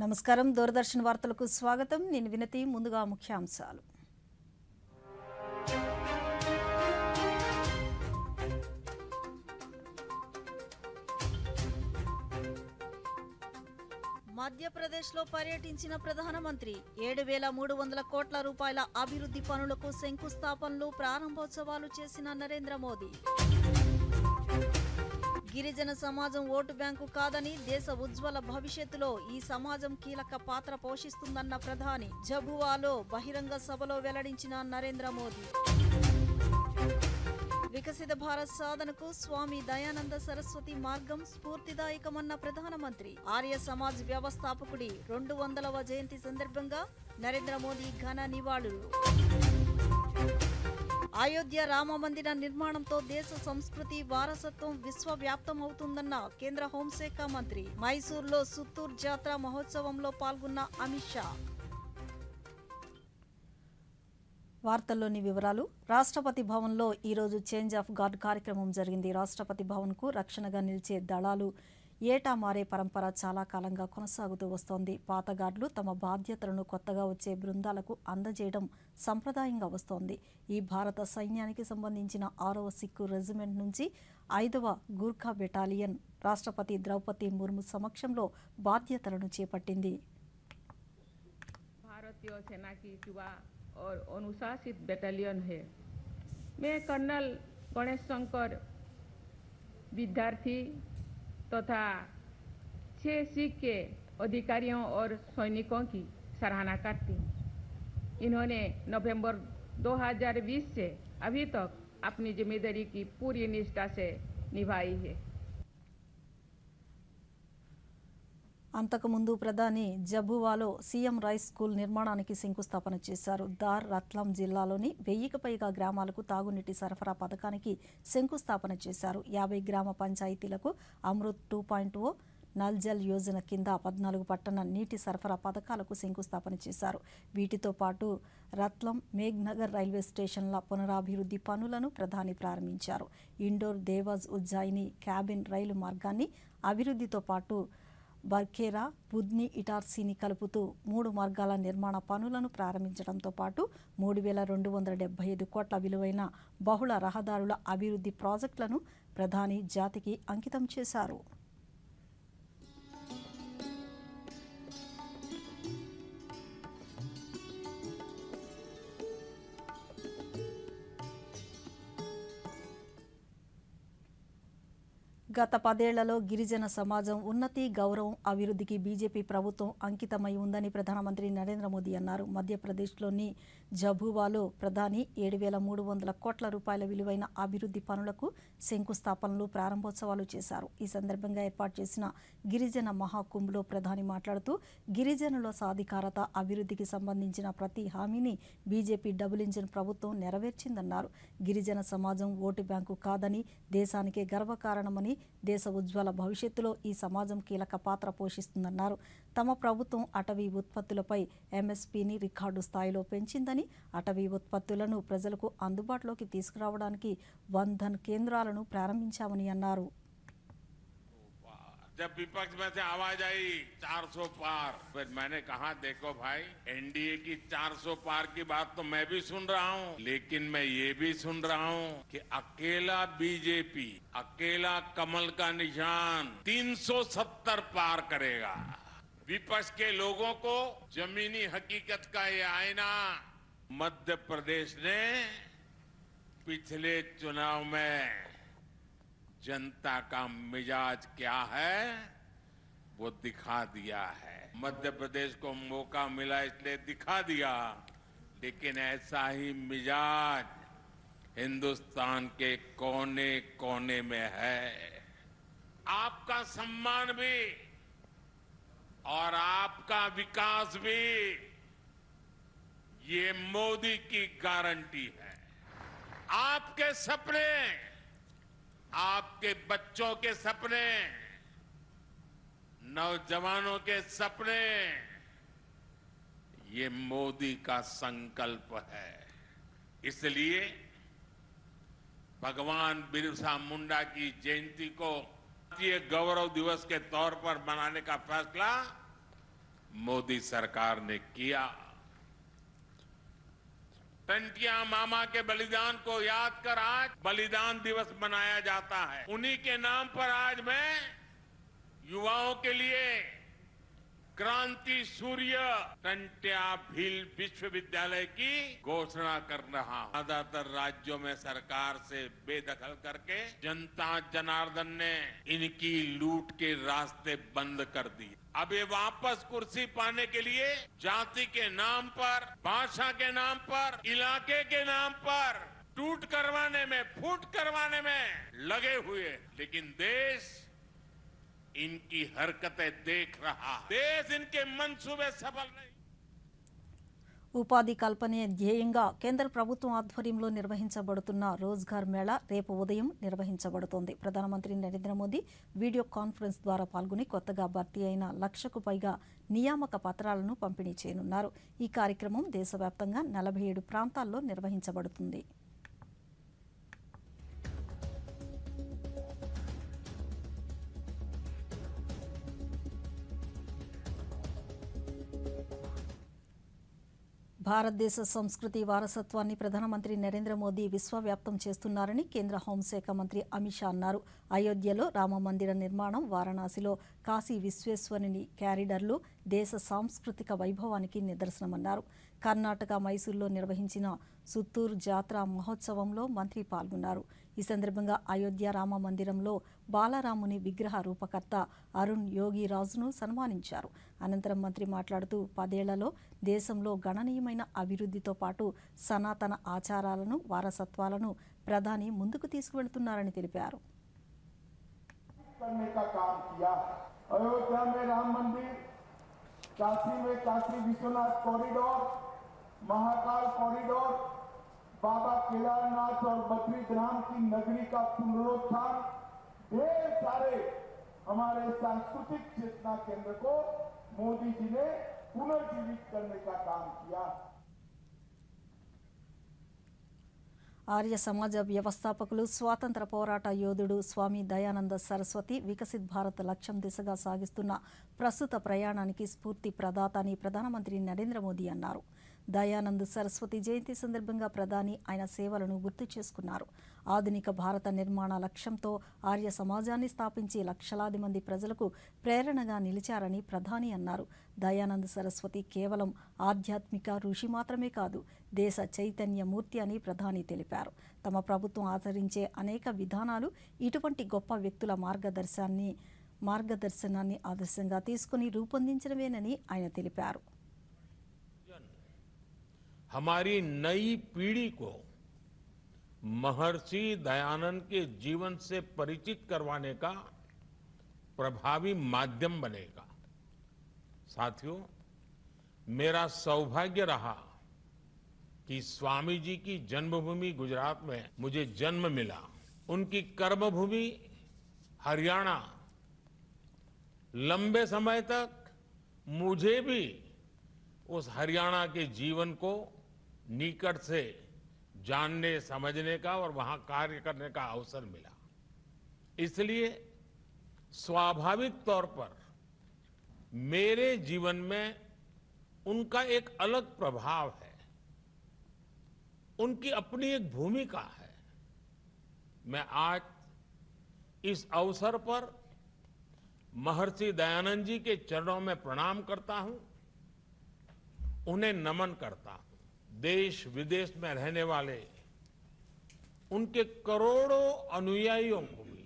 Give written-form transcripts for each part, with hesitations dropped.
నమస్కారం దూరదర్శన్ వార్తలకు స్వాగతం నేను వినతి ముందుగా ముఖ్యాంశాలు మధ్యప్రదేశ్లో పర్యటించిన ప్రధానమంత్రి 7,300 కోట్ల రూపాయల అభివృద్ధి పనులకు శంకుస్థాపనలు ప్రారంభోత్సవాలు చేసిన నరేంద్ర మోదీ గిరిజన సమాజం ఓటు బ్యాంకు కాదని దేశ ఉజ్వల భవిష్యత్తులో ఈ సమాజం కీలక పాత్ర పోషిస్తుందన్న ప్రధాని జబువాలో బహిరంగ సభలో వెల్లడించిన నరేంద్ర మోదీ వికసిత భారత్ సాధనకు స్వామి దయానంద సరస్వతి మార్గం స్ఫూర్తిదాయకమన్న ప్రధానమంత్రి ఆర్య సమాజ్ వ్యవస్థాపకుడి 200వ జయంతి సందర్భంగా నరేంద్ర మోదీ ఘన నివాళులు అయోధ్య రామ మందిర నిర్మాణంతో దేశ సంస్కృతి వారసత్వం విశ్వవ్యాప్తం అవుతుందన్న కేంద్ర హోంశాఖ మంత్రి మైసూర్లో సుత్తూర్ జాత్ర మహోత్సవంలో పాల్గొన్న అమిత్ షా వార్తల్లోని వివరాలు రాష్ట్రపతి భవన్లో ఈరోజు చేంజ్ ఆఫ్ గార్డ్ కార్యక్రమం జరిగింది. రాష్ట్రపతి భవన్కు రక్షణగా నిలిచే దళాలు ఏటా మారే పరంపర చాలా కాలంగా కొనసాగుతూ వస్తోంది. పాత గార్డులు తమ బాధ్యతలను కొత్తగా వచ్చే బృందాలకు అందజేయడం సంప్రదాయంగా వస్తోంది. ఈ భారత సైన్యానికి సంబంధించిన 6వ సిక్కు రెజిమెంట్ నుంచి 5వ గూర్ఖా బెటాలియన్ రాష్ట్రపతి ద్రౌపది ముర్ము సమక్షంలో బాధ్యతలను చేపట్టింది. भारतीय सेना की युवा और अनुशासित बटालियन है। मैं कर्नल गणेश शंकर विद्यार्थी तथा 6 सिख के अधिकारियों और सैनिकों की सराहना करती हूँ। इन्होंने नवंबर 2020 से अभी तक अपनी जिम्मेदारी की पूरी निष्ठा से निभाई है। అంతకుముందు ప్రధాని జబువాలో సీఎం రైస్ స్కూల్ నిర్మాణానికి శంకుస్థాపన చేశారు. దార్ రత్లాం జిల్లాలోని 1000కి పైగా గ్రామాలకు తాగునీటి సరఫరా పథకానికి శంకుస్థాపన చేశారు. 50 గ్రామ పంచాయతీలకు అమృత్ 2.0 నల్ జల్ యోజన కింద 14 పట్టణ నీటి సరఫరా పథకాలకు శంకుస్థాపన చేశారు. వీటితో పాటు రత్లం మేఘ్నగర్ రైల్వే స్టేషన్ల పునరాభివృద్ధి పనులను ప్రధాని ప్రారంభించారు. ఇండోర్ దేవాజ్ ఉజ్జాయిని క్యాబిన్ రైలు మార్గాన్ని అభివృద్ధితో పాటు బర్ఖేరా బుద్ని ఇటార్సీని కలుపుతూ 3 మార్గాల నిర్మాణ పనులను ప్రారంభించడంతో పాటు 3,275 కోట్ల విలువైన బహుళ రహదారుల అభివృద్ధి ప్రాజెక్టులను ప్రధాని జాతికి అంకితం చేశారు. గత 10 ఏళ్లలో గిరిజన సమాజం ఉన్నతి గౌరవం అభివృద్ధికి బీజేపీ ప్రభుత్వం అంకితమై ఉందని ప్రధానమంత్రి నరేంద్ర మోదీ అన్నారు. మధ్యప్రదేశ్లోని జబువాలో ప్రధాని 7,300 కోట్ల రూపాయల విలువైన అభివృద్ధి పనులకు శంకుస్థాపనలు ప్రారంభోత్సవాలు చేశారు. ఈ సందర్భంగా ఏర్పాటు చేసిన గిరిజన మహాకుంభ్లో ప్రధాని మాట్లాడుతూ గిరిజనుల సాధికారత అభివృద్ధికి సంబంధించిన ప్రతి హామీని బీజేపీ డబుల్ ఇంజిన్ ప్రభుత్వం నెరవేర్చిందన్నారు. గిరిజన సమాజం ఓటు బ్యాంకు కాదని దేశానికే గర్వకారణమని దేశ ఉజ్వల భవిష్యత్తులో ఈ సమాజం కీలక పాత్ర పోషిస్తుందన్నారు. తమ ప్రభుత్వం అటవీ ఉత్పత్తులపై ఎంఎస్పీని రికార్డు స్థాయిలో పెంచిందని, అటవీ ఉత్పత్తులను ప్రజలకు అందుబాటులోకి తీసుకురావడానికి వందన్ కేంద్రాలను ప్రారంభించామని అన్నారు. जब विपक्ष में से आवाज आई 400 पार, फिर मैंने कहा देखो भाई एनडीए की 400 पार की बात तो मैं भी सुन रहा हूँ, लेकिन मैं ये भी सुन रहा हूँ कि अकेला बीजेपी अकेला कमल का निशान 370 पार करेगा। विपक्ष के लोगों को जमीनी हकीकत का ये आईना मध्य प्रदेश ने पिछले चुनाव में जनता का मिजाज क्या है वो दिखा दिया है। मध्य प्रदेश को मौका मिला इसलिए दिखा दिया, लेकिन ऐसा ही मिजाज हिंदुस्तान के कोने कोने में है। आपका सम्मान भी और आपका विकास भी ये मोदी की गारंटी है। आपके सपने, आपके बच्चों के सपने, नौजवानों के सपने, ये मोदी का संकल्प है। इसलिए भगवान बिरसा मुंडा की जयंती को राष्ट्रीय गौरव दिवस के तौर पर मनाने का फैसला मोदी सरकार ने किया। टंटिया मामा के बलिदान को याद कर आज बलिदान दिवस मनाया जाता है। उन्हीं के नाम पर आज मैं युवाओं के लिए क्रांति सूर्य टंट्या भील विश्वविद्यालय की घोषणा कर रहा हूं। ज्यादातर राज्यों में सरकार से बेदखल करके जनता जनार्दन ने इनकी लूट के रास्ते बंद कर दिए। अब ये वापस कुर्सी पाने के लिए जाति के नाम पर, भाषा के नाम पर, इलाके के नाम पर टूट करवाने में, फूट करवाने में लगे हुए। लेकिन देश इनकी हरकतें देख रहा। देश इनके मंसूबे सफल नहीं। ఉపాధి కల్పనే ధ్యేయంగా కేంద్ర ప్రభుత్వం ఆధ్వర్యంలో నిర్వహించబడుతున్న రోజ్గార్ మేళా రేపు ఉదయం నిర్వహించబడుతోంది. ప్రధానమంత్రి నరేంద్ర మోదీ వీడియో కాన్ఫరెన్స్ ద్వారా పాల్గొని కొత్తగా భర్తీ అయిన 1,00,000కు పైగా నియామక పత్రాలను పంపిణీ చేయనున్నారు. ఈ కార్యక్రమం దేశవ్యాప్తంగా 47 ప్రాంతాల్లో నిర్వహించబడుతుంది. భారతదేశ సంస్కృతి వారసత్వాన్ని ప్రధానమంత్రి నరేంద్ర మోదీ విశ్వవ్యాప్తం చేస్తున్నారని కేంద్ర హోంశాఖ మంత్రి అమిత్ షా అన్నారు. అయోధ్యలో రామమందిర నిర్మాణం, వారణాసిలో కాశీ విశ్వేశ్వరుని క్యారిడర్లు దేశ సాంస్కృతిక వైభవానికి నిదర్శనమన్నారు. కర్ణాటక మైసూరులో నిర్వహించిన సుత్తూరు జాతర మహోత్సవంలో మంత్రి పాల్గొన్నారు. ఈ సందర్భంగా అయోధ్య రామ మందిరంలో బాలరాముని విగ్రహ రూపకర్త అరుణ్ యోగిరాజును సన్మానించారు. అనంతరం మంత్రి మాట్లాడుతూ 10 ఏళ్లలో దేశంలో గణనీయమైన అభివృద్ధితో పాటు సనాతన ఆచారాలను, వారసత్వాలను ప్రధాని ముందుకు తీసుకువెళ్తున్నారని తెలిపారు. महाकाल कॉरिडोर, बाबा केदारनाथ और बद्रीधाम की नगरी का पुनरुत्थान, ढेर सारे हमारे सांस्कृतिक चेतना केंद्र को मोदी जी ने पुनर्जीवित करने का काम किया। ఆర్య సమాజ వ్యవస్థాపకులు, స్వాతంత్ర పోరాట యోధుడు స్వామి దయానంద సరస్వతి వికసిత్ భారత్ లక్ష్యం దిశగా సాగిస్తున్న ప్రస్తుత ప్రయాణానికి స్ఫూర్తి ప్రదాత అని ప్రధానమంత్రి నరేంద్ర మోదీ అన్నారు. దయానంద్ సరస్వతి జయంతి సందర్భంగా ప్రధాని ఆయన సేవలను గుర్తు చేసుకున్నారు. ఆధునిక భారత నిర్మాణ లక్ష్యంతో ఆర్య సమాజాన్ని స్థాపించి లక్షలాది మంది ప్రజలకు ప్రేరణగా నిలిచారని ప్రధాని అన్నారు. దయానంద్ సరస్వతి కేవలం ఆధ్యాత్మిక ఋషి మాత్రమే కాదు, దేశ చైతన్యమూర్తి అని ప్రధాని తెలిపారు. తమ ప్రభుత్వం ఆచరించే అనేక విధానాలు ఇటువంటి గొప్ప వ్యక్తుల మార్గదర్శనాన్ని ఆదర్శంగా తీసుకుని రూపొందించడమేనని ఆయన తెలిపారు. हमारी नई पीढ़ी को महर्षि दयानंद के जीवन से परिचित करवाने का प्रभावी माध्यम बनेगा। साथियों, मेरा सौभाग्य रहा कि स्वामी जी की जन्मभूमि गुजरात में मुझे जन्म मिला। उनकी कर्मभूमि हरियाणा लंबे समय तक मुझे भी उस हरियाणा के जीवन को निकट से जानने, समझने का और वहां कार्य करने का अवसर मिला। इसलिए स्वाभाविक तौर पर मेरे जीवन में उनका एक अलग प्रभाव है, उनकी अपनी एक भूमिका है। मैं आज इस अवसर पर महर्षि दयानंद जी के चरणों में प्रणाम करता हूं, उन्हें नमन करता हूं। देश विदेश में रहने वाले उनके करोड़ों अनुयायियों को भी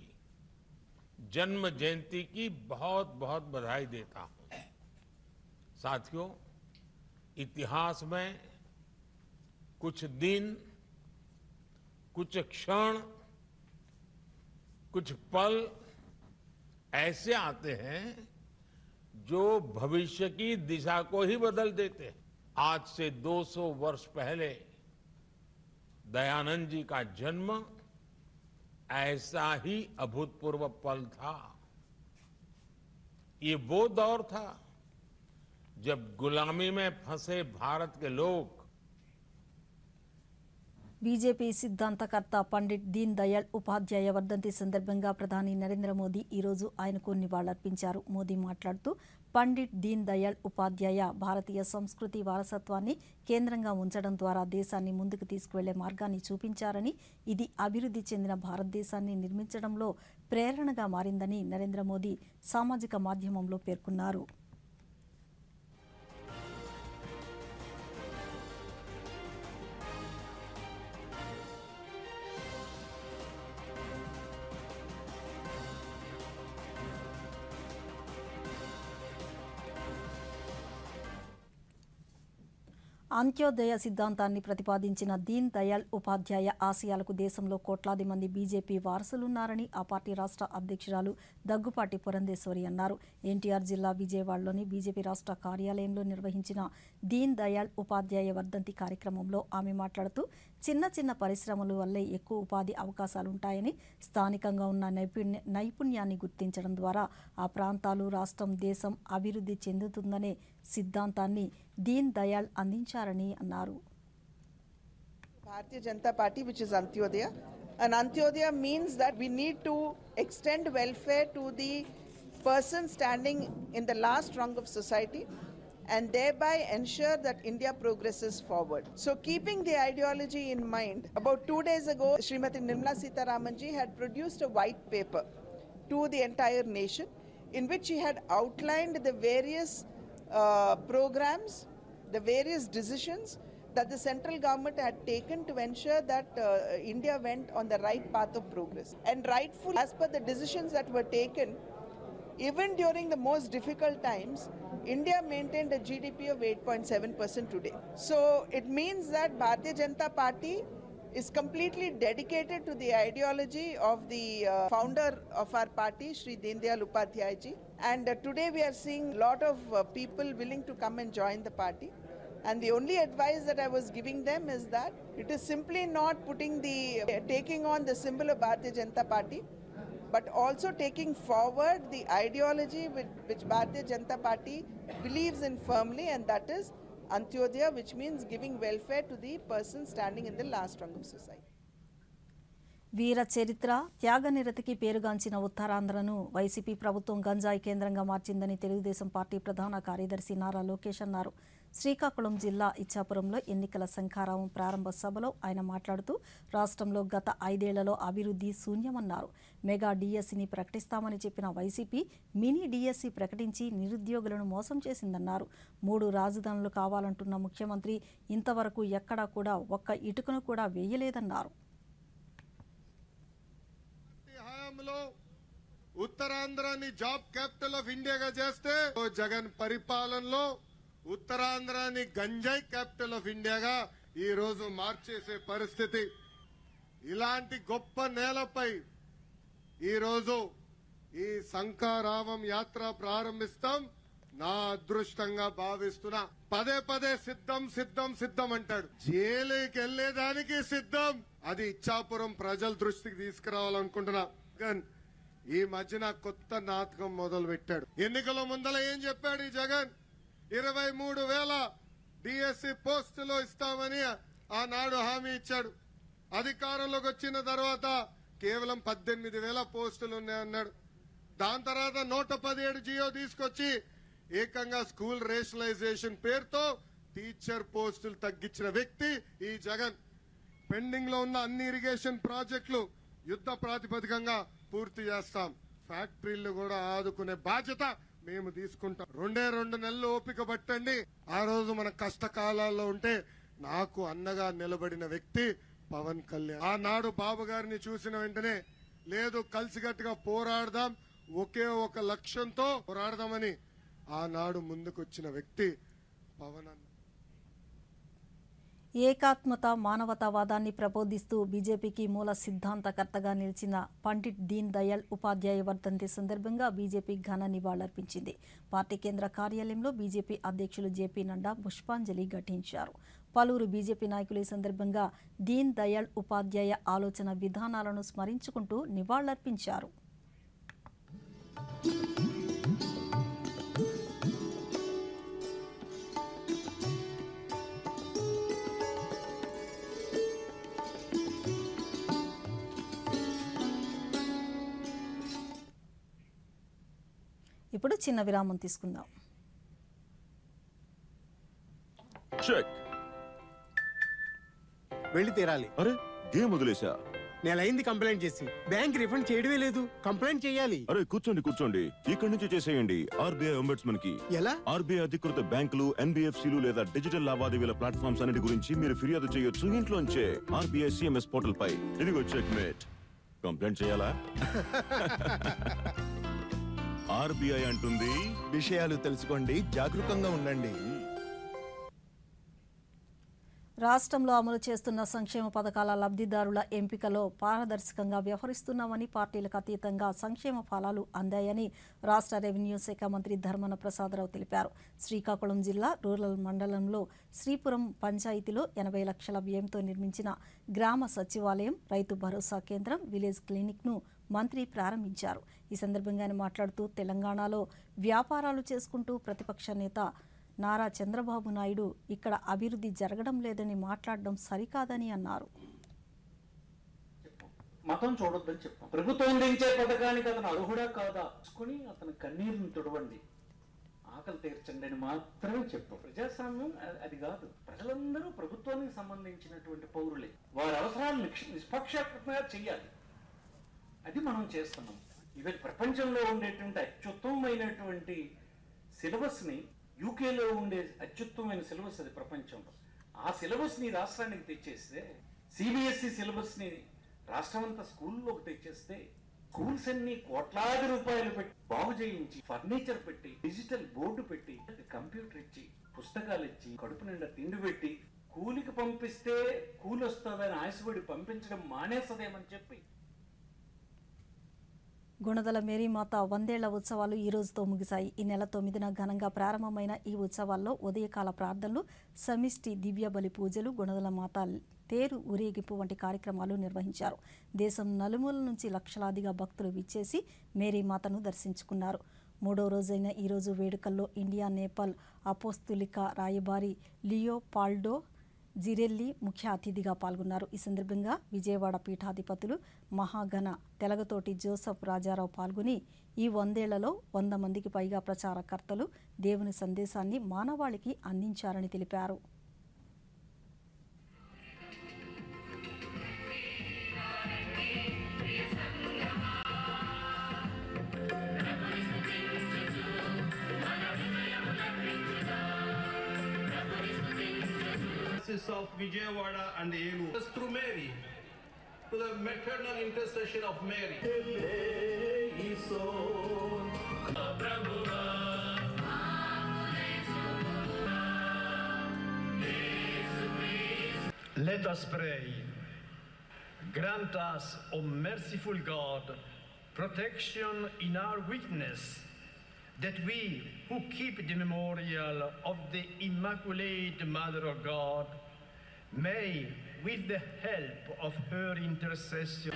जन्म जयंती की बहुत बहुत बधाई देता हूं। साथियों, इतिहास में कुछ दिन, कुछ क्षण, कुछ पल ऐसे आते हैं जो भविष्य की दिशा को ही बदल देते हैं। आज से 200 वर्ष पहले दयानंद जी का जन्म ऐसा ही अभूतपूर्व पल था। ये वो दौर था जब गुलामी में फंसे भारत के लोग బీజేపీ సిద్ధాంతకర్త పండిట్ దీన్ దయాళ్ ఉపాధ్యాయ వర్ధంతి సందర్భంగా ప్రధాని నరేంద్ర మోదీ ఈరోజు ఆయనకు నివాళులర్పించారు. మోదీ మాట్లాడుతూ పండిట్ దీన్ దయాళ్ ఉపాధ్యాయ భారతీయ సంస్కృతి వారసత్వాన్ని కేంద్రంగా ఉంచడం ద్వారా దేశాన్ని ముందుకు తీసుకువెళ్లే మార్గాన్ని చూపించారని, ఇది అభివృద్ధి చెందిన భారతదేశాన్ని నిర్మించడంలో ప్రేరణగా మారిందని నరేంద్ర మోదీ సామాజిక మాధ్యమంలో పేర్కొన్నారు. అంత్యోదయ సిద్ధాంతాన్ని ప్రతిపాదించిన దీన్ దయాళ్ ఉపాధ్యాయ ఆశయాలకు దేశంలో కోట్లాది మంది బీజేపీ వారసులున్నారని ఆ పార్టీ రాష్ట్ర అధ్యక్షురాలు దగ్గుపాటి పురంధేశ్వరి అన్నారు. ఎన్టీఆర్ జిల్లా విజయవాడలోని బీజేపీ రాష్ట్ర కార్యాలయంలో నిర్వహించిన దీన్ దయాళ్ ఉపాధ్యాయ వర్ధంతి కార్యక్రమంలో ఆమె మాట్లాడుతూ చిన్న చిన్న పరిశ్రమల వల్లే ఎక్కువ ఉపాధి అవకాశాలుంటాయని, స్థానికంగా ఉన్న నైపుణ్యాన్ని గుర్తించడం ద్వారా ఆ ప్రాంతాలు, రాష్ట్రం, దేశం అభివృద్ధి చెందుతుందనే సిద్ధాంతాన్ని దీన్ దయాళ్ అందించారని అన్నారు. Bharatiya Janata Party, which is Antyodaya, and Antyodaya means that we need to extend welfare to the person standing in the last rung of society and thereby ensure that India progresses forward. So keeping the ideology in mind, about 2 days ago, Srimati Nirmala Sitharamanji had produced a white paper to the entire nation in which she had outlined the various programs, the various decisions that the central government had taken to ensure that India went on the right path of progress. And rightfully, as per the decisions that were taken, even during the most difficult times, India maintained a GDP of 8.7% today. So it means that Bharatiya Janata Party is completely dedicated to the ideology of the founder of our party, Shri Deen Dayal Upadhyaya ji. And today we are seeing a lot of people willing to come and join the party. And the only advice that I was giving them is that it is simply not taking on the symbol of Bharatiya Janata Party, but also taking forward the ideology which Bharatiya Janata Party believes in firmly, and that is Antyodaya, which means giving welfare to the person standing in the last rung of society. వీర చరిత్ర, త్యాగనిరతికి పేరుగాంచిన ఉత్తరాంధ్రను YCP ప్రభుత్వం గంజాయి కేంద్రంగా మార్చిందని Telugu Desam party ప్రధాన కార్యదర్శి నారా లోకేష్ అన్నారు. శ్రీకాకుళం జిల్లా ఇచ్చాపురంలో ఎన్నికల శంఖారావం ప్రారంభ సభలో ఆయన మాట్లాడుతూ రాష్ట్రంలో గత 5 ఏళ్లలో అభివృద్ధి శూన్యమన్నారు. మెగా డిఎస్సిని ప్రకటిస్తామని చెప్పిన వైసీపీ మినీ డిఎస్సి ప్రకటించి నిరుద్యోగులను మోసం చేసిందన్నారు. 3 రాజధానులు కావాలంటున్న ముఖ్యమంత్రి ఇంతవరకు ఎక్కడా కూడా ఒక్క ఇటుకను కూడా వేయలేదన్నారు. ఉత్తరాంధ్రాన్ని జాబ్ క్యాపిటల్ ఆఫ్ ఇండియాగా చేస్తే జగన్ పరిపాలనలో ఉత్తరాంధ్రాన్ని గంజాయి క్యాపిటల్ ఆఫ్ ఇండియాగా ఈ రోజు మార్చేసే పరిస్థితి. ఇలాంటి గొప్ప నేలపై ఈ రోజు ఈ శంఖారావం యాత్ర ప్రారంభిస్తాం. నా అదృష్టంగా భావిస్తున్నా. పదే పదే సిద్ధం సిద్ధం సిద్ధం అంటాడు. జైలుకి వెళ్లేదానికి సిద్ధం. అది ఇచ్చాపురం ప్రజల దృష్టికి తీసుకురావాలనుకుంటున్నా. ఈ మధ్యన కొత్త నాటకం మొదలు పెట్టాడు. ఎన్నికల ముందల ఏం చెప్పాడు ఈ జగన్? 23,000 డిఎస్సి పోస్టులు ఇస్తామని ఆనాడు హామీ ఇచ్చాడు. అధికారంలోకి వచ్చిన తర్వాత కేవలం 18,000 పోస్టులు ఉన్నాయన్నాడు. దాని తర్వాత 117 జియో తీసుకొచ్చి ఏకంగా స్కూల్ రేషనలైజేషన్ పేరుతో టీచర్ పోస్టులు తగ్గించిన వ్యక్తి ఈ జగన్. పెండింగ్ లో ఉన్న అన్ని ఇరిగేషన్ ప్రాజెక్టులు యుద్ధ ప్రాతిపదికంగా పూర్తి చేస్తాం. ఫ్యాక్టరీలు కూడా ఆదుకునే బాధ్యత మేము తీసుకుంటాం. 2 నెలలు ఓపిక పట్టండి. ఆ రోజు మన కష్టకాలాల్లో ఉంటే నాకు అన్నగా నిలబడిన వ్యక్తి పవన్ కళ్యాణ్. ఆనాడు బాబు గారిని చూసిన వెంటనే లేదు కలిసికట్టుగా పోరాడదాం, ఒకే ఒక లక్ష్యంతో పోరాడదామని ఆనాడు ముందుకొచ్చిన వ్యక్తి పవన్ అన్న. ఏకాత్మత, మానవతావాదాన్ని ప్రబోధిస్తూ బీజేపీకి మూల సిద్ధాంతకర్తగా నిలిచిన పండిట్ దీన్ దయాళ్ ఉపాధ్యాయ వర్ధంతి సందర్భంగా బీజేపీ ఘన నివాళులర్పించింది. పార్టీ కేంద్ర కార్యాలయంలో బీజేపీ అధ్యక్షులు జేపీ నడ్డా పుష్పాంజలి ఘటించారు. పలువురు బీజేపీ నాయకులు ఈ సందర్భంగా దీన్ దయాళ్ ఉపాధ్యాయ ఆలోచన విధానాలను స్మరించుకుంటూ నివాళులర్పించారు. ఇప్పుడు చిన్న విరామం తీసుకుందాం. చెక్. వెళ్ళి తీరాలి. అరే గేమ్ వదిలేసా. నెలైంది కంప్లైంట్ చేసి, బ్యాంక్ రిఫండ్ చేయడమే లేదు. కంప్లైంట్ చేయాలి. అరే కూర్చోండి, ఇక్కడి నుంచి చేసేయండి ఆర్బీఐ ఒంబడ్స్మన్ కి. ఎలా? ఆర్బీఐ అధికృత బ్యాంకులు, ఎన్బిఎఫ్సిలు లేదా డిజిటల్ లావాదేవీల ప్లాట్ఫామ్స్ అన్నిటి గురించి మీరు ఫిర్యాదు చేయొచ్చు ఇంట్లోంచే. ఆర్బీఐ సిఎంఎస్ పోర్టల్ పై. ఇదిగో చెక్ మేట్. కంప్లైంట్ చేయాలా? ఆర్బీఐ అంటుంది, విషయాలు తెలుసుకోండి, జాగరూకంగా ఉండండి. రాష్ట్రంలో అమలు చేస్తున్న సంక్షేమ పథకాల లబ్ధిదారుల ఎంపికలో పారదర్శకంగా వ్యవహరిస్తున్నామని, పార్టీలకు అతీతంగా సంక్షేమ ఫలాలు అందాయని రాష్ట్ర రెవెన్యూ శాఖ మంత్రి ధర్మాన ప్రసాదరావు తెలిపారు. శ్రీకాకుళం జిల్లా రూరల్ మండలంలో శ్రీపురం పంచాయతీలో 80 లక్షల వ్యయంతో నిర్మించిన గ్రామ సచివాలయం, రైతు భరోసా కేంద్రం, విలేజ్ క్లినిక్ను మంత్రి ప్రారంభించారు. ఈ సందర్భంగా ఆయన మాట్లాడుతూ, తెలంగాణలో వ్యాపారాలు చేసుకుంటూ ప్రతిపక్ష నేత నారా చంద్రబాబు నాయుడు ఇక్కడ అభివృద్ధి జరగడం లేదని మాట్లాడడం సరికాదని అన్నారు. మతం చూడొద్దని చెప్పాం. ప్రభుత్వం అందించే పథకానికి అతను అర్హుడా కాదా చూసుకుని అతని కన్నీరుని తుడవండి, ఆకలి తీర్చండి అని మాత్రమే చెప్పాం. ప్రజాస్వామ్యం అది కాదు. ప్రజలందరూ ప్రభుత్వానికి సంబంధించినటువంటి పౌరులే. వారి అవసరాలు నిష్పక్షపాతంగా చెయ్యాలి. అది మనం చేస్తున్నాం. ఇవి ప్రపంచంలో ఉండేటువంటి అత్యుత్తమమైనటువంటి సిలబస్ని, యూకేలో ఉండే అత్యుత్తమైన సిలబస్ అది ప్రపంచంలో. ఆ సిలబస్ని రాష్ట్రానికి తెచ్చేస్తే, సిబిఎస్ఈ సిలబస్ని రాష్ట్రమంతా స్కూల్లోకి తెచ్చేస్తే, స్కూల్స్ అన్ని కోట్లాది రూపాయలు పెట్టి బాగు చేయించి, ఫర్నిచర్ పెట్టి, డిజిటల్ బోర్డు పెట్టి, కంప్యూటర్ ఇచ్చి, పుస్తకాలు ఇచ్చి, కడుపు నిండా తిండి పెట్టి, కూలికి పంపిస్తే కూలి వస్తుందని ఆశపడి పంపించడం మానేస్తదేమని చెప్పి. గుణదల మేరీమాత 100 ఏళ్ల ఉత్సవాలు ఈ రోజుతో ముగిశాయి. ఈ నెల 9న ఘనంగా ప్రారంభమైన ఈ ఉత్సవాల్లో ఉదయకాల ప్రార్థనలు, సమిష్టి దివ్య బలి పూజలు, గుణదల మాత తేరు ఊరేగింపు వంటి కార్యక్రమాలు నిర్వహించారు. దేశం నలుమూల నుంచి లక్షలాదిగా భక్తులు విచ్చేసి మేరీమాతను దర్శించుకున్నారు. 3వ రోజైన ఈరోజు వేడుకల్లో ఇండియా నేపాల్ అపోస్తులిక రాయబారి లియోపాల్డో జిరెల్లి ముఖ్య అతిథిగా పాల్గొన్నారు. ఈ సందర్భంగా విజయవాడ పీఠాధిపతులు మహాగణ తెలగతోటి జోసఫ్ రాజారావు పాల్గొని, ఈ 100 ఏళ్లలో 100 మందికి పైగా ప్రచారకర్తలు దేవుని సందేశాన్ని మానవాళికి అందించారని తెలిపారు. of Vijayawada and Elu through Mary, to the maternal intercession of Mary. Let us pray. Grant us, O merciful God, protection in our weakness, that we who keep the memorial of the Immaculate Mother of God may, with the help of her intercession,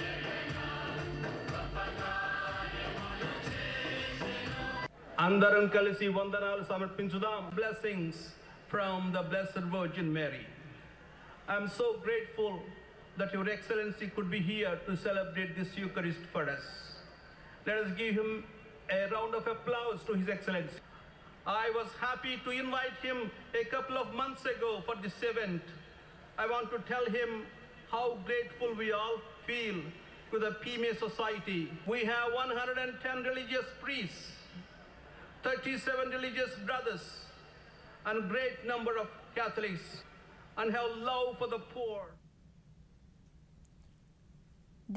Andaram kalisi vandanalu samarpinchudam. Blessings from the Blessed Virgin Mary. I am so grateful that Your Excellency could be here to celebrate this Eucharist for us. Let us give him a round of applause to His Excellency. I was happy to invite him a couple of months ago for this event. I want to tell him how grateful we all feel to the PMA Society. We have 110 religious priests, 37 religious brothers, and great number of Catholics, and have love for the poor.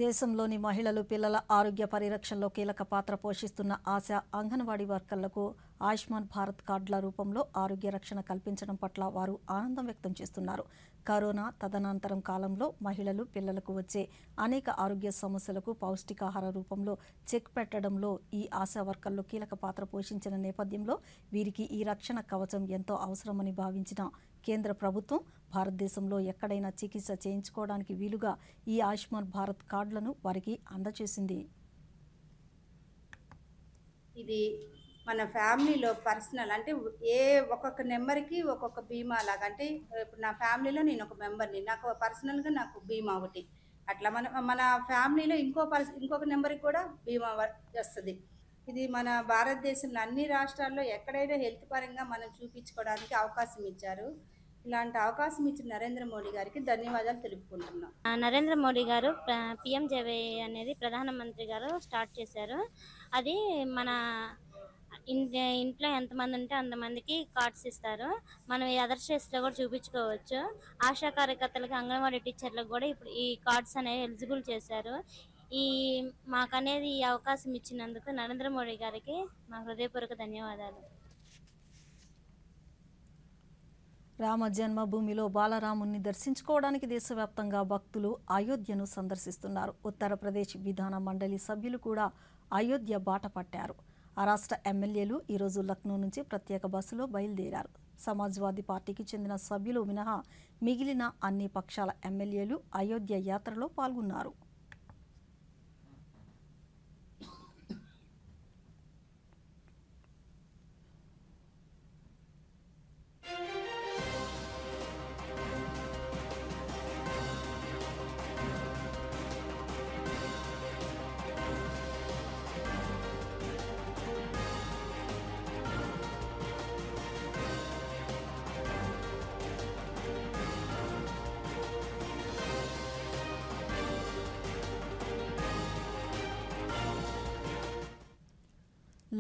దేశంలోని మహిళలు, పిల్లల ఆరోగ్య పరిరక్షణలో కీలక పాత్ర పోషిస్తున్న ఆశా అంగన్వాడీ వర్కర్లకు ఆయుష్మాన్ భారత్ కార్డుల రూపంలో ఆరోగ్య రక్షణ కల్పించడం పట్ల వారు ఆనందం వ్యక్తం చేస్తున్నారు. కరోనా తదనంతరం కాలంలో మహిళలు, పిల్లలకు వచ్చే అనేక ఆరోగ్య సమస్యలకు పౌష్టికాహార రూపంలో చెక్ పెట్టడంలో ఈ ఆశా వర్కర్లు కీలక పాత్ర పోషించిన నేపథ్యంలో వీరికి ఈ రక్షణ కవచం ఎంతో అవసరమని భావించిన కేంద్ర ప్రభుత్వం భారతదేశంలో ఎక్కడైనా చికిత్స చేయించుకోవడానికి వీలుగా ఈ ఆయుష్మాన్ భారత్ కార్డులను వారికి అందజేసింది. ఇది మన ఫ్యామిలీలో పర్సనల్, అంటే ఒక్కొక్క నెంబర్కి ఒక్కొక్క బీమా లాగా. అంటే ఇప్పుడు నా ఫ్యామిలీలో నేను ఒక మెంబర్ని, నాకు పర్సనల్గా నాకు బీమా ఒకటి, అట్లా మన ఫ్యామిలీలో ఇంకొక నెంబర్కి కూడా బీమా వస్తుంది. ఇది మన భారతదేశంలో అన్ని రాష్ట్రాల్లో ఎక్కడైనా హెల్త్ పరంగా మనం చూపించుకోవడానికి అవకాశం ఇచ్చారు. ఇలాంటి అవకాశం ఇచ్చిన నరేంద్ర మోడీ గారికి ధన్యవాదాలు తెలుపుకుంటున్నాం. నరేంద్ర మోడీ గారు పిఎంజేవై అనేది ప్రధానమంత్రి గారు స్టార్ట్ చేశారు. అది మన ఇంట్లో ఎంతమంది ఉంటే అంతమందికి కార్డ్స్ ఇస్తారు. మనం ఈ అదర్ స్టేట్స్లో కూడా చూపించుకోవచ్చు. ఆశా కార్యకర్తలకి, అంగన్వాడీ టీచర్లకు కూడా ఇప్పుడు ఈ కార్డ్స్ అనేవి ఎలిజిబుల్ చేశారు. మాకనేది ఈ అవకాశం ఇచ్చినందుకు నరేంద్ర మోడీ గారికి మా హృదయపూర్వక ధన్యవాదాలు. రామ జన్మభూమిలో బాలరాముని దర్శించుకోవడానికి దేశవ్యాప్తంగా భక్తులు అయోధ్యను సందర్శిస్తున్నారు. ఉత్తరప్రదేశ్ విధాన మండలి సభ్యులు కూడా అయోధ్య బాట పట్టారు. ఆ రాష్ట్ర ఎమ్మెల్యేలు ఈరోజు లక్నో నుంచి ప్రత్యేక బస్సులో బయలుదేరారు. సమాజ్వాదీ పార్టీకి చెందిన సభ్యులు మినహా మిగిలిన అన్ని పక్షాల ఎమ్మెల్యేలు అయోధ్య యాత్రలో పాల్గొన్నారు.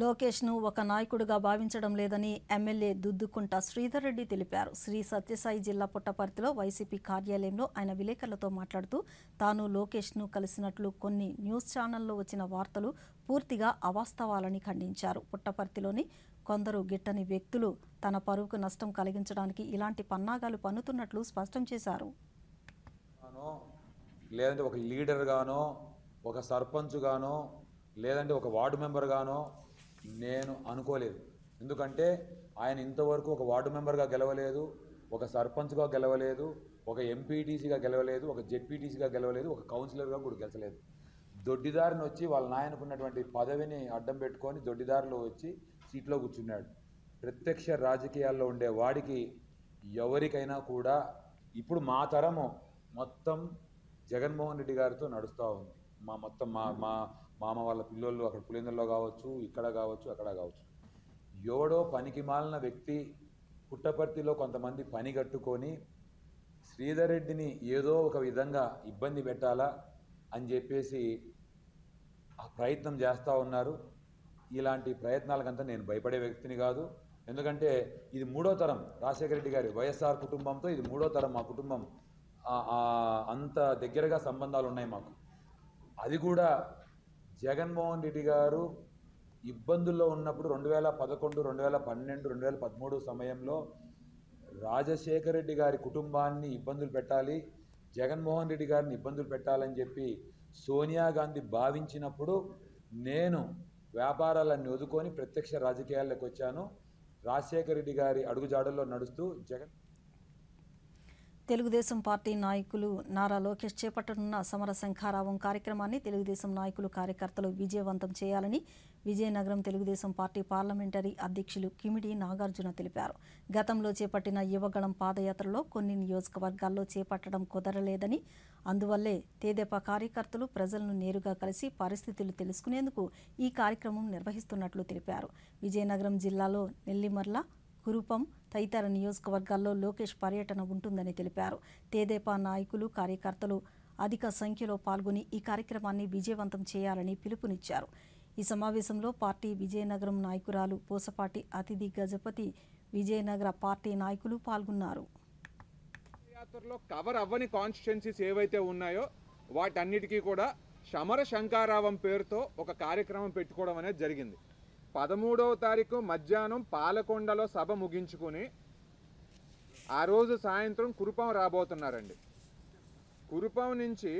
లోకేష్ను ఒక నాయకుడిగా భావించడం లేదని ఎమ్మెల్యే దుద్దుకుంట శ్రీధర్ రెడ్డి తెలిపారు. శ్రీ సత్యసాయి జిల్లా పుట్టపర్తిలో వైసీపీ కార్యాలయంలో ఆయన విలేకరులతో మాట్లాడుతూ తాను లోకేష్ను కలిసినట్లు కొన్ని న్యూస్ ఛానల్లో వచ్చిన వార్తలు పూర్తిగా అవాస్తవాలని ఖండించారు. పుట్టపర్తిలోని కొందరు గిట్టని వ్యక్తులు తన పరువుకు నష్టం కలిగించడానికి ఇలాంటి పన్నాగాలు పన్నుతున్నట్లు స్పష్టం చేశారు. లేదంటే ఒక లీడర్ గానో, ఒక సర్పంచ్ గానో, లేదంటే ఒక వార్డు మెంబర్ గానో నేను అనుకోలేదు. ఎందుకంటే ఆయన ఇంతవరకు ఒక వార్డు మెంబర్గా గెలవలేదు, ఒక సర్పంచ్గా గెలవలేదు, ఒక ఎంపీటీసీగా గెలవలేదు, ఒక జెడ్పీటీసీగా గెలవలేదు, ఒక కౌన్సిలర్గా కూడా గెలచలేదు. దొడ్డిదారిని వచ్చి వాళ్ళ నాయనకున్నటువంటి పదవిని అడ్డం పెట్టుకొని దొడ్డిదారిలో వచ్చి సీట్లో కూర్చున్నాడు. ప్రత్యక్ష రాజకీయాల్లో ఉండే వాడికి ఎవరికైనా కూడా ఇప్పుడు మా తరము మొత్తం జగన్మోహన్ రెడ్డి గారితో నడుస్తూ ఉంది. మా మామ వాళ్ళ పిల్లోళ్ళు అక్కడ పులిందల్లో కావచ్చు, ఇక్కడ కావచ్చు, అక్కడ కావచ్చు. ఎవడో పనికి మాలిన వ్యక్తి పుట్టపర్తిలో కొంతమంది పని కట్టుకొని శ్రీధర్ రెడ్డిని ఏదో ఒక విధంగా ఇబ్బంది పెట్టాలా అని చెప్పేసి ఆ ప్రయత్నం చేస్తూ ఉన్నారు. ఇలాంటి ప్రయత్నాలకంతా నేను భయపడే వ్యక్తిని కాదు. ఎందుకంటే ఇది మూడో తరం రాజశేఖర రెడ్డి గారి వైఎస్ఆర్ కుటుంబంతో ఇది మూడో తరం. మా కుటుంబం అంత దగ్గరగా సంబంధాలు ఉన్నాయి మాకు. అది కూడా జగన్మోహన్ రెడ్డి గారు ఇబ్బందుల్లో ఉన్నప్పుడు 2011, 2012, 2013 సమయంలో రాజశేఖర రెడ్డి గారి కుటుంబాన్ని ఇబ్బందులు పెట్టాలి, జగన్మోహన్ రెడ్డి గారిని ఇబ్బందులు పెట్టాలని చెప్పి సోనియా గాంధీ భావించినప్పుడు నేను వ్యాపారాలన్నీ వదుకొని ప్రత్యక్ష రాజకీయాల్లోకి వచ్చాను. రాజశేఖర రెడ్డి గారి అడుగుజాడల్లో నడుస్తూ తెలుగుదేశం పార్టీ నాయకులు నారా లోకేష్ చేపట్టనున్న సమర శంఖారావం కార్యక్రమాన్ని తెలుగుదేశం నాయకులు, కార్యకర్తలు విజయవంతం చేయాలని విజయనగరం తెలుగుదేశం పార్టీ పార్లమెంటరీ అధ్యక్షులు కిమిడి నాగార్జున తెలిపారు. గతంలో చేపట్టిన యువగళం పాదయాత్రలో కొన్ని నియోజకవర్గాల్లో చేపట్టడం కుదరలేదని, అందువల్లే తెదేపా కార్యకర్తలు ప్రజలను నేరుగా కలిసి పరిస్థితులు తెలుసుకునేందుకు ఈ కార్యక్రమం నిర్వహిస్తున్నట్లు తెలిపారు. విజయనగరం జిల్లాలో నెల్లిమర్ల, కురుపం తదితర నియోజకవర్గాల్లో లోకేష్ పర్యటన ఉంటుందని తెలిపారు. తెదేపా నాయకులు, కార్యకర్తలు అధిక సంఖ్యలో పాల్గొని ఈ కార్యక్రమాన్ని విజయవంతం చేయాలని పిలుపునిచ్చారు. ఈ సమావేశంలో పార్టీ విజయనగరం నాయకురాలు పూసపాటి అతిథి గజపతి, విజయనగర పార్టీ నాయకులు పాల్గొన్నారు. యాత్రలో కవర్ అవ్వని కాన్స్టిట్యుయెన్సీస్ ఏవైతే ఉన్నాయో వాటన్నిటికీ కూడా సమర శంఖారావం పేరుతో ఒక కార్యక్రమం పెట్టుకోవడం అనేది జరిగింది. 13వ తారీఖు మధ్యాహ్నం పాలకొండలో సభ ముగించుకుని ఆ రోజు సాయంత్రం కురుపం రాబోతున్నారండి. కురుపం నుంచి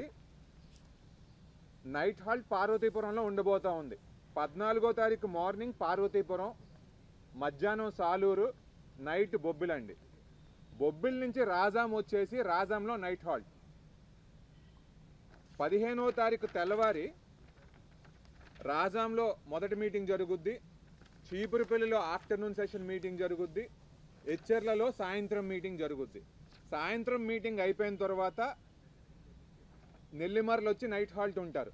నైట్ హాల్ట్ పార్వతీపురంలో ఉండబోతూ ఉంది. 14వ తారీఖు మార్నింగ్ పార్వతీపురం, మధ్యాహ్నం సాలూరు, నైట్ బొబ్బిలండి. బొబ్బిల్ నుంచి రాజాం వచ్చేసి రాజాంలో నైట్ హాల్ట్. 15వ తారీఖు తెల్లవారి రాజాంలో మొదటి మీటింగ్ జరుగుద్ది, చీపురుపల్లిలో ఆఫ్టర్నూన్ సెషన్ మీటింగ్ జరుగుద్ది, ఎచ్చెర్లలో సాయంత్రం మీటింగ్ జరుగుద్ది. సాయంత్రం మీటింగ్ అయిపోయిన తర్వాత నెల్లిమర్లు వచ్చి నైట్ హాల్ట్ ఉంటారు.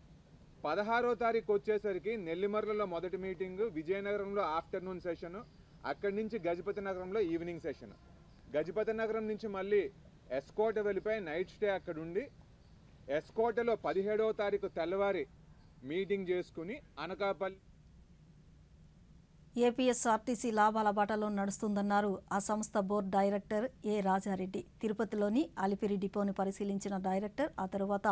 16వ తారీఖు వచ్చేసరికి నెల్లిమర్లలో మొదటి మీటింగు, విజయనగరంలో ఆఫ్టర్నూన్ సెషన్, అక్కడి నుంచి గజపతి నగరంలో ఈవినింగ్ సెషన్. గజపతి నగరం నుంచి మళ్ళీ ఎస్కోట వెళ్ళిపోయి నైట్ స్టే అక్కడ ఉండి ఎస్కోటలో 17వ తారీఖు తెల్లవారి మీటింగ్ చేసుకుని అనకాపల్లి ఏపీఎస్ఆర్టీసీ లాభాల బాటలో నడుస్తుందన్నారు ఆ సంస్థ బోర్డు డైరెక్టర్ ఏ రాజారెడ్డి. తిరుపతిలోని అలిపిరి డిపోను పరిశీలించిన డైరెక్టర్ ఆ తరువాత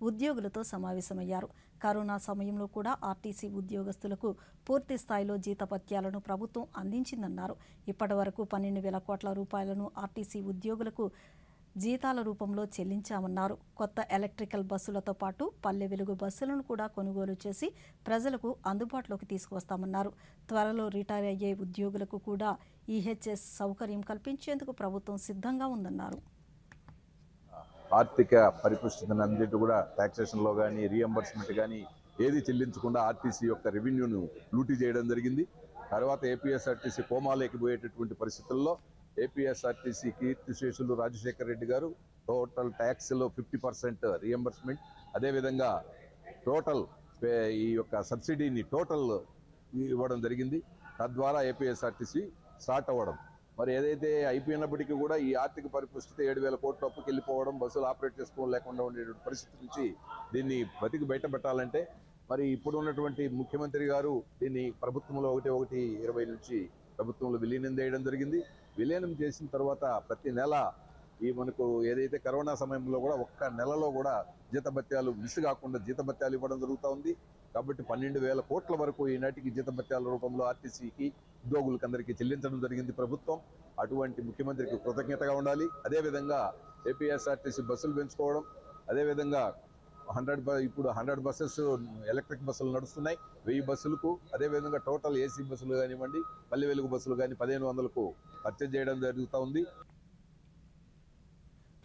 ఉద్యోగులతో సమావేశమయ్యారు. కరోనా సమయంలో కూడా ఆర్టీసీ ఉద్యోగస్తులకు పూర్తి స్థాయిలో జీతభత్యాలను ప్రభుత్వం అందించిందన్నారు. ఇప్పటి వరకు 12,000 కోట్ల రూపాయలను ఆర్టీసీ ఉద్యోగులకు జీతాల రూపంలో చెల్లించామన్నారు. కొత్త ఎలక్ట్రికల్ బస్సులతో పాటు పల్లె వెలుగు బస్సులను కూడా కొనుగోలు చేసి ప్రజలకు అందుబాటులోకి తీసుకువస్తామన్నారు. త్వరలో రిటైర్ అయ్యే ఉద్యోగులకు కూడా ఈహెచ్ఎస్ సౌకర్యం కల్పించేందుకు ప్రభుత్వం సిద్ధంగా ఉందన్నారు. ఆర్థిక పరిపుష్టిని అన్నిటి కూడా టాక్సేషన్లో కానీ రీఎంబర్స్మెంట్ కానీ ఏది చెల్లించకుండా ఆర్టీసీ యొక్క రెవెన్యూను లూటీ చేయడం జరిగింది. తర్వాత ఏపీఎస్ఆర్టీసీ కోమాలోకి పోయేటటువంటి పరిస్థితుల్లో ఏపీఎస్ఆర్టీసీ కీర్తిశేషులు రాజశేఖర్ రెడ్డి గారు టోటల్ ట్యాక్స్లో 50% రీఎంబర్స్మెంట్, అదేవిధంగా టోటల్ ఈ యొక్క సబ్సిడీని టోటల్ ఇవ్వడం జరిగింది. తద్వారా ఏపీఎస్ఆర్టీసీ స్టార్ట్ అవ్వడం. మరి ఏదైతే అయిపోయినప్పటికీ కూడా ఈ ఆర్థిక పరిపుష్టి 7,000 కోట్ల అప్పుకి వెళ్ళిపోవడం, బస్సులు ఆపరేట్ చేసుకోలేకుండా ఉండేటువంటి పరిస్థితి నుంచి దీన్ని బయటపెట్టాలంటే మరి ఇప్పుడు ఉన్నటువంటి ముఖ్యమంత్రి గారు దీన్ని ప్రభుత్వంలో 1/1/20 నుంచి ప్రభుత్వంలో విలీనం చేయడం జరిగింది. విలీనం చేసిన తర్వాత ప్రతి నెల ఈ మనకు ఏదైతే కరోనా సమయంలో కూడా ఒక్క నెలలో కూడా జీతభత్యాలు మిస్ కాకుండా జీతభత్యాలు ఇవ్వడం జరుగుతూ ఉంది. కాబట్టి 12,000 కోట్ల వరకు ఈనాటికి జీతభత్యాల రూపంలో ఆర్టీసీకి ఉద్యోగులకు అందరికీ చెల్లించడం జరిగింది ప్రభుత్వం. అటువంటి ముఖ్యమంత్రికి కృతజ్ఞతగా ఉండాలి. అదేవిధంగా ఏపీఎస్ఆర్టీసీ బస్సులు పెంచుకోవడం, అదేవిధంగా 100 బస్సెస్ ఎలక్ట్రిక్ బస్సులు నడుస్తున్నాయి 1000 బస్సులకు. అదేవిధంగా టోటల్ ఏసీ బస్సులు కానివ్వండి, పల్లె వెలుగు బస్సులు కానీ 1500కు పర్చేజ్ చేయడం జరుగుతూ ఉంది.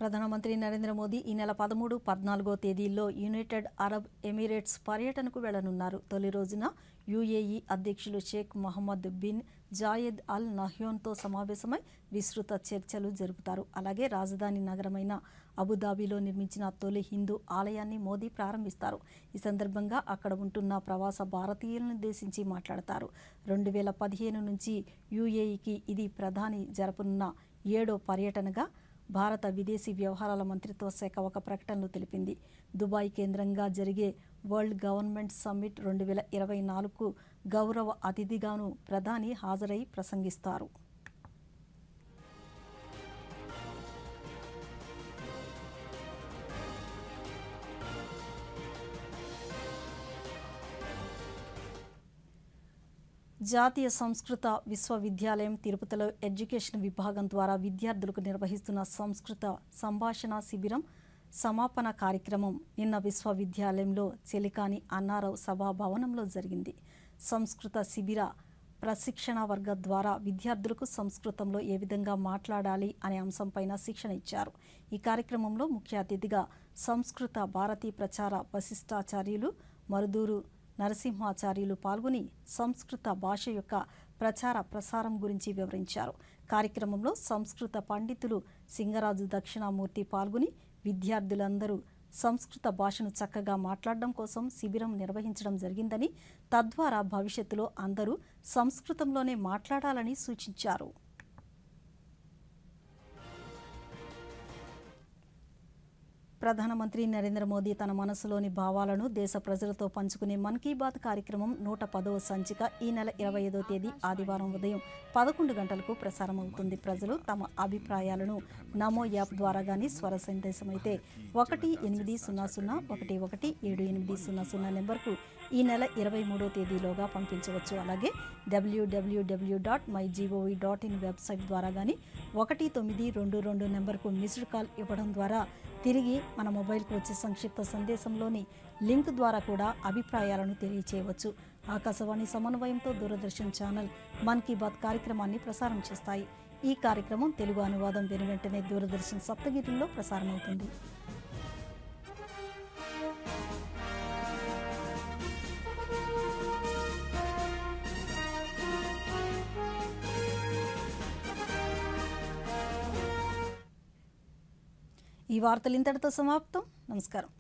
ప్రధానమంత్రి నరేంద్ర మోదీ ఈ నెల 13, 14 తేదీల్లో యునైటెడ్ అరబ్ ఎమిరేట్స్ పర్యటనకు వెళ్లనున్నారు. తొలి రోజున యుఏఈ అధ్యక్షులు Sheikh Mohamed bin Zayed Al నహ్యాన్తో సమావేశమై విస్తృత చర్చలు జరుపుతారు. అలాగే రాజధాని నగరమైన అబుదాబిలో నిర్మించిన తొలి హిందూ ఆలయాన్ని మోదీ ప్రారంభిస్తారు. ఈ సందర్భంగా అక్కడ ఉంటున్న ప్రవాస భారతీయులను ఉద్దేశించి మాట్లాడతారు. 2015 నుంచి యుఏఈకి ఇది ప్రధాని జరపనున్న 7వ పర్యటనగా భారత విదేశీ వ్యవహారాల మంత్రిత్వ శాఖ ఒక ప్రకటనలో తెలిపింది. దుబాయ్ కేంద్రంగా జరిగే వరల్డ్ గవర్నమెంట్ సమ్మిట్ 2024కు గౌరవ అతిథిగాను ప్రధాని హాజరై ప్రసంగిస్తారు. జాతీయ సంస్కృత విశ్వవిద్యాలయం తిరుపతిలో ఎడ్యుకేషన్ విభాగం ద్వారా విద్యార్థులకు నిర్వహిస్తున్న సంస్కృత సంభాషణ శిబిరం సమాపన కార్యక్రమం నిన్న విశ్వవిద్యాలయంలో చెలికాని అన్నారావు సభాభవనంలో జరిగింది. సంస్కృత శిబిర ప్రశిక్షణ వర్గ ద్వారా విద్యార్థులకు సంస్కృతంలో ఏ విధంగా మాట్లాడాలి అనే అంశంపైన శిక్షణ ఇచ్చారు. ఈ కార్యక్రమంలో ముఖ్య అతిథిగా సంస్కృత భారతీ ప్రచార వశిష్టాచార్యులు మరుదూరు నరసింహాచార్యులు పాల్గొని సంస్కృత భాష యొక్క ప్రచార ప్రసారం గురించి వివరించారు. కార్యక్రమంలో సంస్కృత పండితులు సింగరాజు దక్షిణామూర్తి పాల్గొని విద్యార్థులందరూ సంస్కృత భాషను చక్కగా మాట్లాడడం కోసం శిబిరం నిర్వహించడం జరిగిందని, తద్వారా భవిష్యత్తులో అందరూ సంస్కృతంలోనే మాట్లాడాలని సూచించారు. ప్రధానమంత్రి నరేంద్ర మోదీ తన మనసులోని భావాలను దేశ ప్రజలతో పంచుకునే మన్ కీ బాత్ కార్యక్రమం 110వ సంచిక ఈ నెల 25వ తేదీ ఆదివారం ఉదయం 11 గంటలకు ప్రసారం అవుతుంది. ప్రజలు తమ అభిప్రాయాలను నమో యాప్ ద్వారా కానీ స్వర సందేశం అయితే 180011780 నెంబర్కు ఈ నెల 23వ తేదీలోగా పంపించవచ్చు. అలాగే www.mygov.in వెబ్సైట్ ద్వారా కానీ 1922 నెంబర్కు మిస్డ్ కాల్ ఇవ్వడం ద్వారా తిరిగి మన మొబైల్కు వచ్చే సంక్షిప్త సందేశంలోని లింక్ ద్వారా కూడా అభిప్రాయాలను తెలియచేయవచ్చు. ఆకాశవాణి సమన్వయంతో దూరదర్శన్ ఛానల్ మన్ కీ బాత్ కార్యక్రమాన్ని ప్రసారం చేస్తాయి. ఈ కార్యక్రమం తెలుగు అనువాదం వెనువెంటనే దూరదర్శన్ సప్తగిరిలో ప్రసారమవుతుంది. ఈ వార్తలు ఇంతటితో సమాప్తం. నమస్కారం.